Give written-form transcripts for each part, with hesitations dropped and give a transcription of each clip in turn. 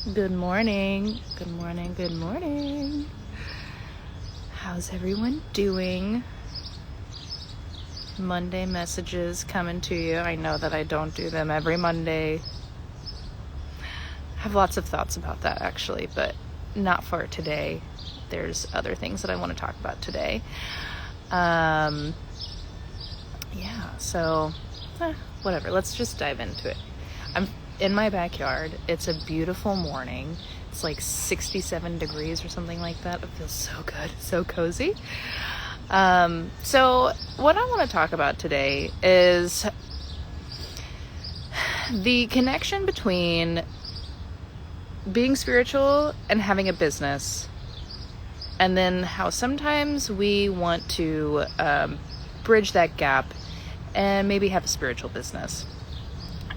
Good morning. Good morning. Good morning. How's everyone doing? Monday messages coming to you. I know that I don't do them every Monday. I have lots of thoughts about that actually, but not for today. There's other things that I want to talk about today. Whatever. Let's just dive into it. I'm in my backyard. It's a beautiful morning. It's like 67 degrees or something like that. It feels so good, so cozy. So what I want to talk about today is the connection between being spiritual and having a business, and then how sometimes we want to bridge that gap and maybe have a spiritual business.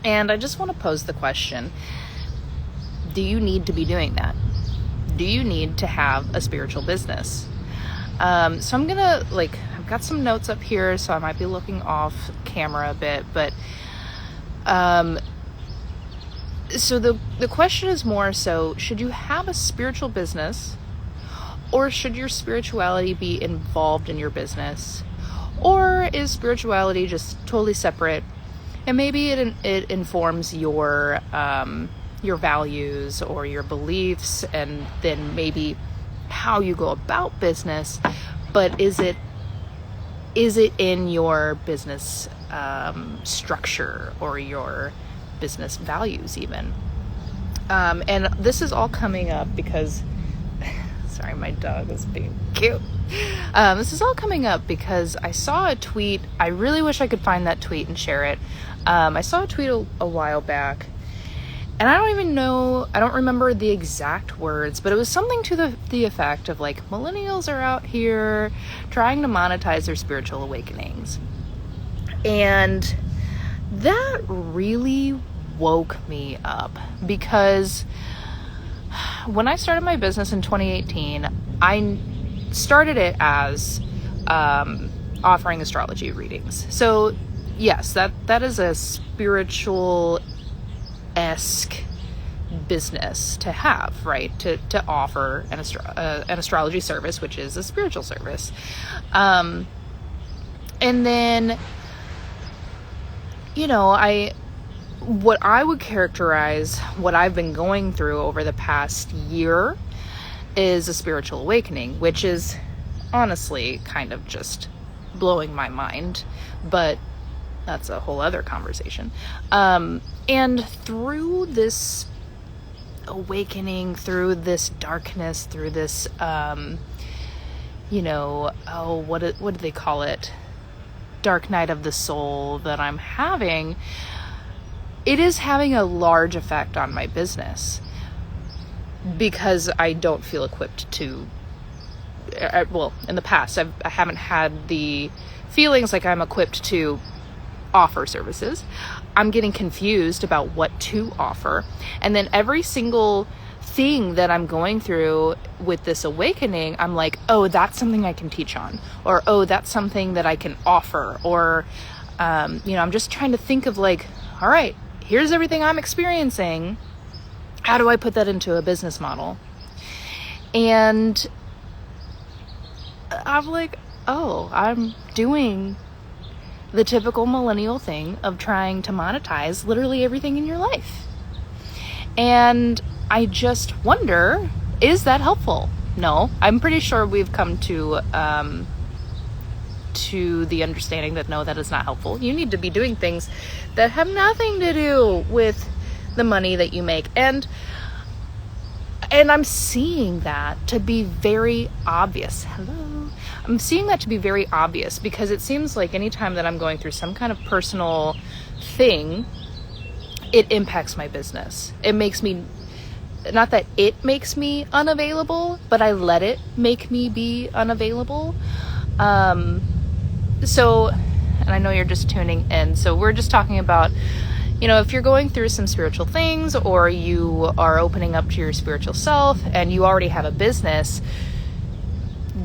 And I just want to pose the question, do you need to be doing that? Do you need to have a spiritual business? So I'm gonna, I've got some notes up here, so I might be looking off camera a bit, but so the question is more so, should you have a spiritual business, or should your spirituality be involved in your business? Or is spirituality just totally separate, and maybe it informs your values or your beliefs, and then maybe how you go about business, but is it in your business structure or your business values even? And this is all coming up because sorry, my dog is being cute. This is all coming up because I saw a tweet. I really wish I could find that tweet and share it. I saw a tweet a while back, and I don't remember the exact words, but it was something to the effect of millennials are out here trying to monetize their spiritual awakenings. And that really woke me up, because when I started my business in 2018, I started it as offering astrology readings. So yes, that is a spiritual-esque business to have, right? To offer an astrology service, which is a spiritual service. And then, what I would characterize what I've been going through over the past year is a spiritual awakening, which is honestly kind of just blowing my mind, but that's a whole other conversation. And through this awakening, through this darkness, through this, what do they call it? Dark night of the soul that I'm having, it is having a large effect on my business, because I don't feel equipped to, in the past, I haven't had the feelings like I'm equipped to offer services. I'm getting confused about what to offer. And then every single thing that I'm going through with this awakening, I'm like, oh, that's something I can teach on, or, oh, that's something that I can offer, or, I'm just trying to think of all right, here's everything I'm experiencing. How do I put that into a business model? And I'm like, oh, I'm doing the typical millennial thing of trying to monetize literally everything in your life. And I just wonder, is that helpful? No, I'm pretty sure we've come to the understanding that no, that is not helpful. You need to be doing things that have nothing to do with the money that you make. And I'm seeing that to be very obvious. Hello. I'm seeing that to be very obvious, because it seems like anytime that I'm going through some kind of personal thing, it impacts my business. It makes me, not that it makes me unavailable, but I let it make me be unavailable. So, and I know you're just tuning in, so we're just talking about, if you're going through some spiritual things, or you are opening up to your spiritual self and you already have a business,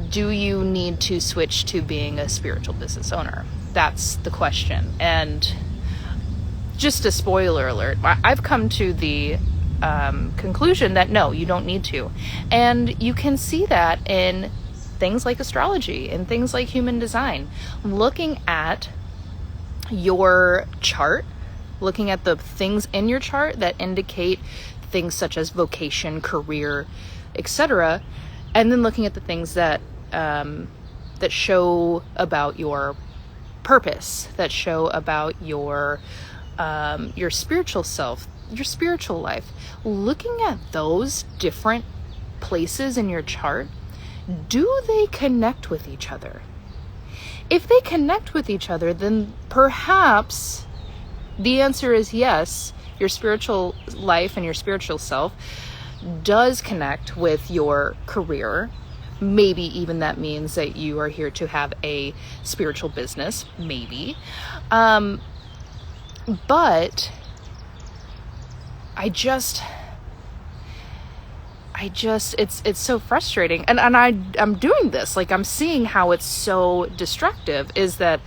do you need to switch to being a spiritual business owner? That's the question. And just a spoiler alert, I've come to the conclusion that no, you don't need to. And you can see that in things like astrology and things like human design. Looking at your chart, looking at the things in your chart that indicate things such as vocation, career, etc., and then looking at the things that that show about your purpose, that show about your spiritual self, your spiritual life. Looking at those different places in your chart, do they connect with each other? If they connect with each other, then perhaps the answer is yes, your spiritual life and your spiritual self does connect with your career. Maybe even that means that you are here to have a spiritual business, maybe. But it's so frustrating. And I'm doing this, like I'm seeing how it's so destructive, is that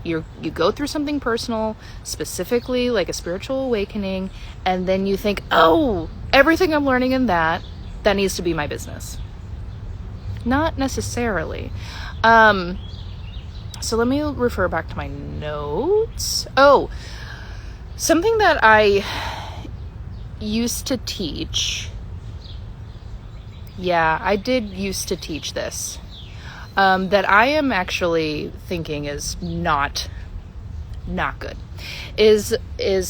you go through something personal, specifically like a spiritual awakening, and then you think, oh, everything I'm learning in that needs to be my business. Not necessarily. So let me refer back to my notes. Oh, something that I used to teach. Yeah, I did used to teach this. That I am actually thinking is not good. Is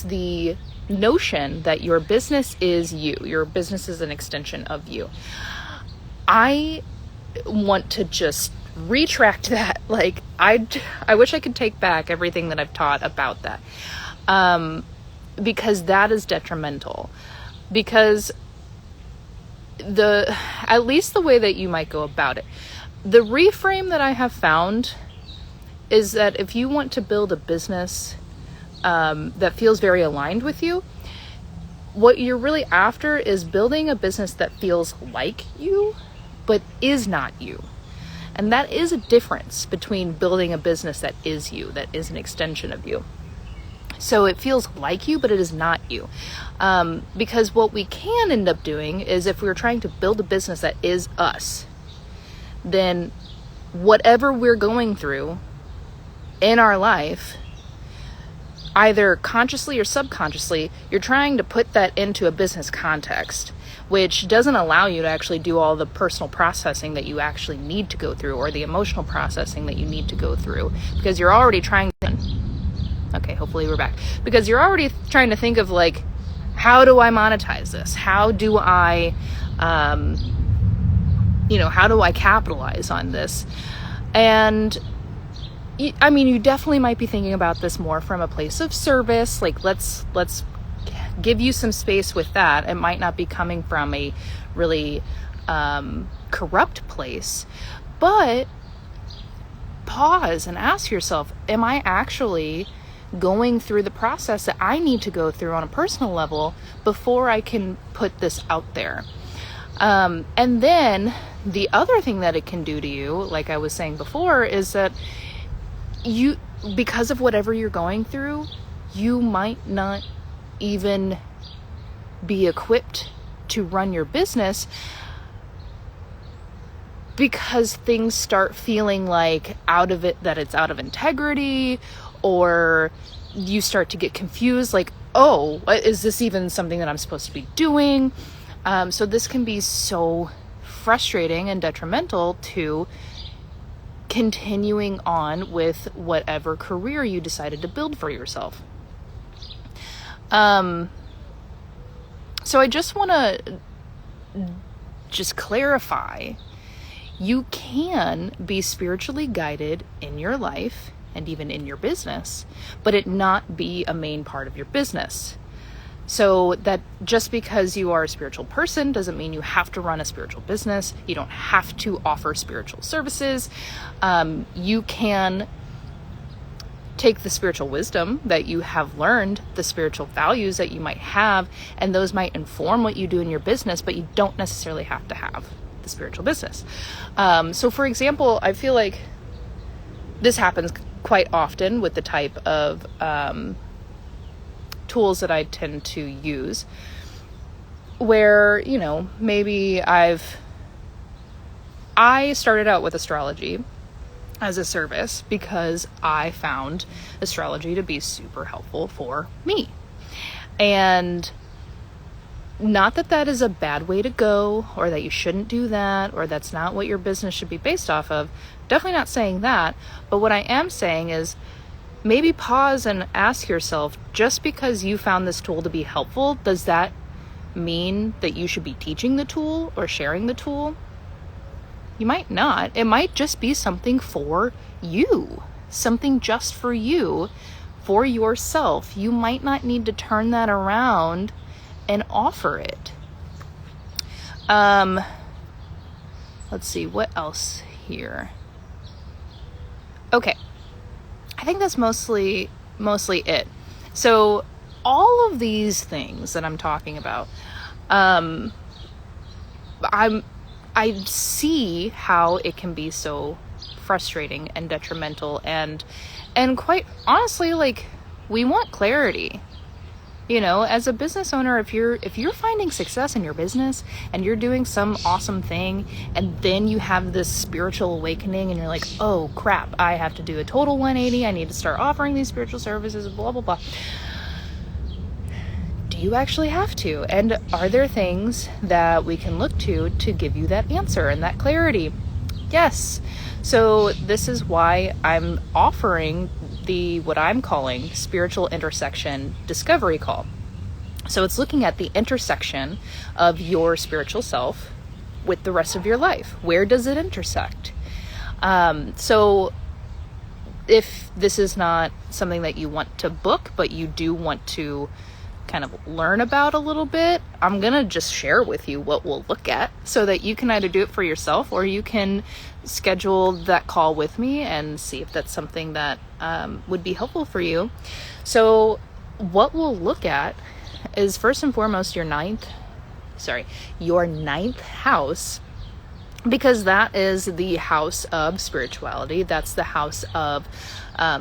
the notion that your business is you. Your business is an extension of you. I want to just retract that. Like, I wish I could take back everything that I've taught about that. Because that is detrimental. Because at least the way that you might go about it, the reframe that I have found is that if you want to build a business that feels very aligned with you, what you're really after is building a business that feels like you, but is not you. And that is a difference between building a business that is you, that is an extension of you. So it feels like you, but it is not you. Because what we can end up doing is, if we're trying to build a business that is us, then whatever we're going through in our life, either consciously or subconsciously, you're trying to put that into a business context, which doesn't allow you to actually do all the personal processing that you actually need to go through, or the emotional processing that you need to go through, because you're already trying to... Okay, hopefully we're back. Because you're already trying to think of, like, how do I monetize this? How do I, how do I capitalize on this? And I mean, you definitely might be thinking about this more from a place of service. Like, let's give you some space with that. It might not be coming from a really corrupt place, but pause and ask yourself, am I actually going through the process that I need to go through on a personal level before I can put this out there? And then the other thing that it can do to you, like I was saying before, is that you, because of whatever you're going through, you might not even be equipped to run your business, because things start feeling like it's out of integrity, or you start to get confused, like, oh, is this even something that I'm supposed to be doing? So this can be so frustrating and detrimental to continuing on with whatever career you decided to build for yourself. So I just want to just clarify, you can be spiritually guided in your life and even in your business, but it not be a main part of your business. So that just because you are a spiritual person doesn't mean you have to run a spiritual business. You don't have to offer spiritual services. You can take the spiritual wisdom that you have learned, the spiritual values that you might have, and those might inform what you do in your business, but you don't necessarily have to have the spiritual business. So for example, I feel like this happens quite often with the type of tools that I tend to use. where, you know, maybe I started out with astrology as a service because I found astrology to be super helpful for me. And not that that is a bad way to go, or that you shouldn't do that, or that's not what your business should be based off of. Definitely not saying that. But what I am saying is maybe pause and ask yourself, just because you found this tool to be helpful, does that mean that you should be teaching the tool or sharing the tool? You might not. It might just be something for you, something just for you, for yourself. You might not need to turn that around and offer it. Let's see, what else here? Okay. I think that's mostly it. So all of these things that I'm talking about, I see how it can be so frustrating and detrimental, and quite honestly, like, we want clarity. You know, as a business owner, if you're finding success in your business and you're doing some awesome thing, and then you have this spiritual awakening and you're like, oh crap, I have to do a total 180. I need to start offering these spiritual services, blah, blah, blah. Do you actually have to? And are there things that we can look to give you that answer and that clarity? Yes. So this is why I'm offering what I'm calling spiritual intersection discovery call. So it's looking at the intersection of your spiritual self with the rest of your life. Where does it intersect? So if this is not something that you want to book, but you do want to kind of learn about a little bit, I'm going to just share with you what we'll look at so that you can either do it for yourself, or you can schedule that call with me and see if that's something that would be helpful for you. So what we'll look at is, first and foremost, your ninth house, because that is the house of spirituality. That's the house of,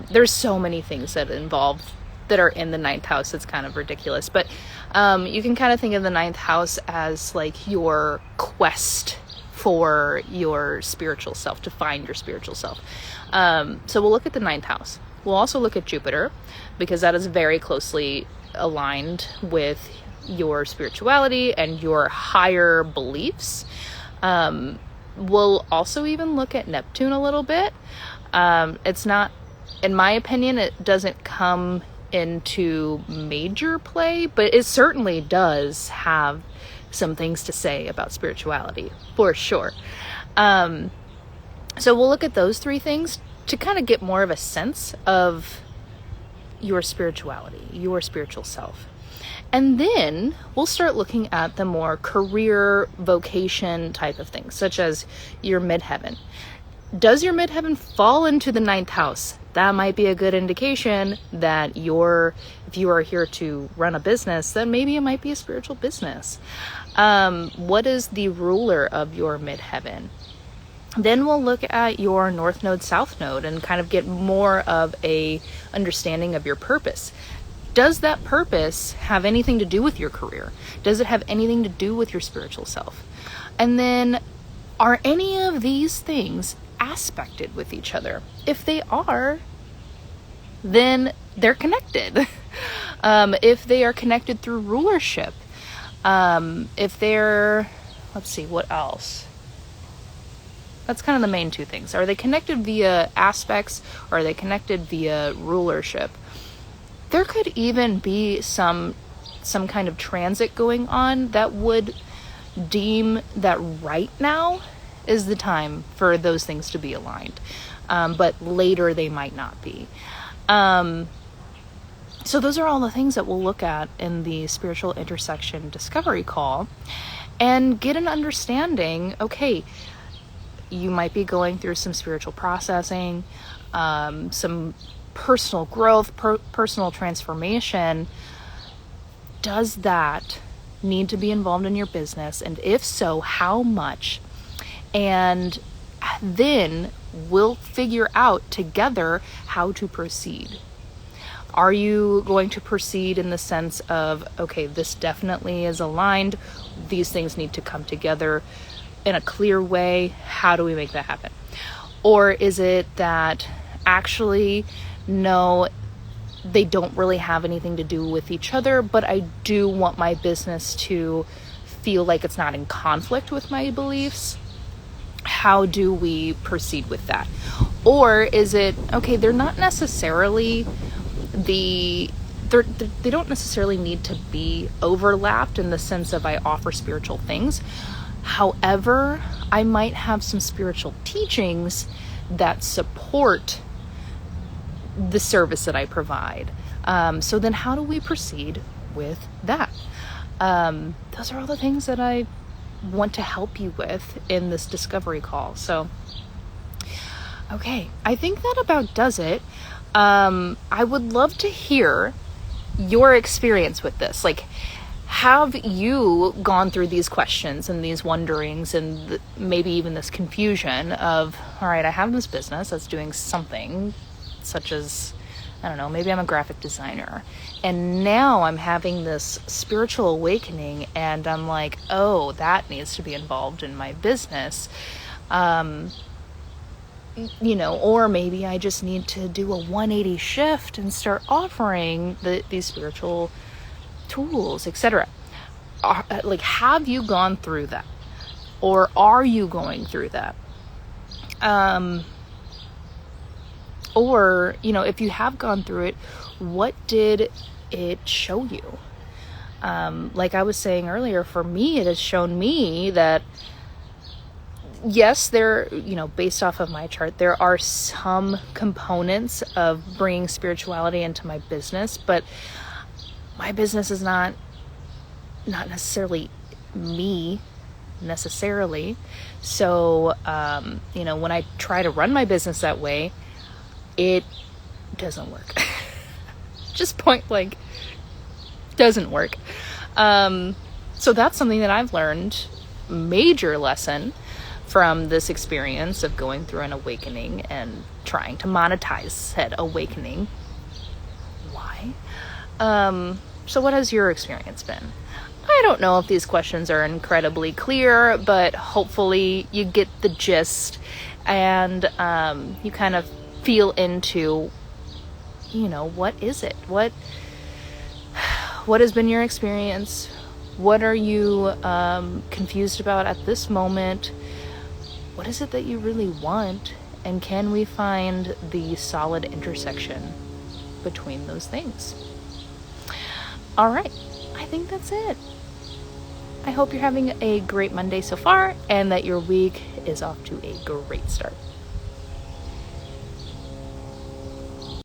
there's so many things that are in the ninth house. It's kind of ridiculous, but you can kind of think of the ninth house as like your quest for your spiritual self, to find your spiritual self. So we'll look at the ninth house. We'll also look at Jupiter, because that is very closely aligned with your spirituality and your higher beliefs. We'll also even look at Neptune a little bit. It's not, in my opinion, it doesn't come into major play, but it certainly does have some things to say about spirituality, for sure. So we'll look at those three things to kind of get more of a sense of your spirituality, your spiritual self. And then we'll start looking at the more career, vocation type of things, such as your midheaven. Does your midheaven fall into the ninth house? That might be a good indication that if you are here to run a business, then maybe it might be a spiritual business. What is the ruler of your midheaven? Then we'll look at your north node, south node, and kind of get more of a understanding of your purpose. Does that purpose have anything to do with your career? Does it have anything to do with your spiritual self? And then, are any of these things aspected with each other? If they are, then they're connected. If they are connected through rulership, if they're, let's see, what else? That's kind of the main two things. Are they connected via aspects, or are they connected via rulership? There could even be some kind of transit going on that would deem that right now is the time for those things to be aligned. But later they might not be. So those are all the things that we'll look at in the spiritual intersection discovery call, and get an understanding. Okay, you might be going through some spiritual processing, some personal growth, personal transformation. Does that need to be involved in your business? And if so, how much? And then we'll figure out together how to proceed. Are you going to proceed in the sense of, okay, this definitely is aligned, these things need to come together in a clear way, how do we make that happen? Or is it that actually, no, they don't really have anything to do with each other, but I do want my business to feel like it's not in conflict with my beliefs? How do we proceed with that? Or is it, okay, they're not necessarily they don't necessarily need to be overlapped in the sense of I offer spiritual things. However, I might have some spiritual teachings that support the service that I provide. So then how do we proceed with that? Those are all the things that I want to help you with in this discovery call. So, okay, I think that about does it. I would love to hear your experience with this. Like, have you gone through these questions and these wonderings and maybe even this confusion of, all right, I have this business that's doing something such as, I don't know, maybe I'm a graphic designer, and now I'm having this spiritual awakening and I'm like, oh, that needs to be involved in my business. Or maybe I just need to do a 180 shift and start offering these spiritual tools, etc. Like, have you gone through that? Or are you going through that? Or, if you have gone through it, what did it show you? Like I was saying earlier, for me, it has shown me that yes, based off of my chart, there are some components of bringing spirituality into my business, but my business is not necessarily me necessarily. So, when I try to run my business that way, it doesn't work. Just point blank, doesn't work. So that's something that I've learned, major lesson from this experience of going through an awakening and trying to monetize said awakening. Why? So what has your experience been? I don't know if these questions are incredibly clear, but hopefully you get the gist and you kind of feel into, what is it? What has been your experience? What are you confused about at this moment? What is it that you really want? And can we find the solid intersection between those things? All right, I think that's it. I hope you're having a great Monday so far and that your week is off to a great start.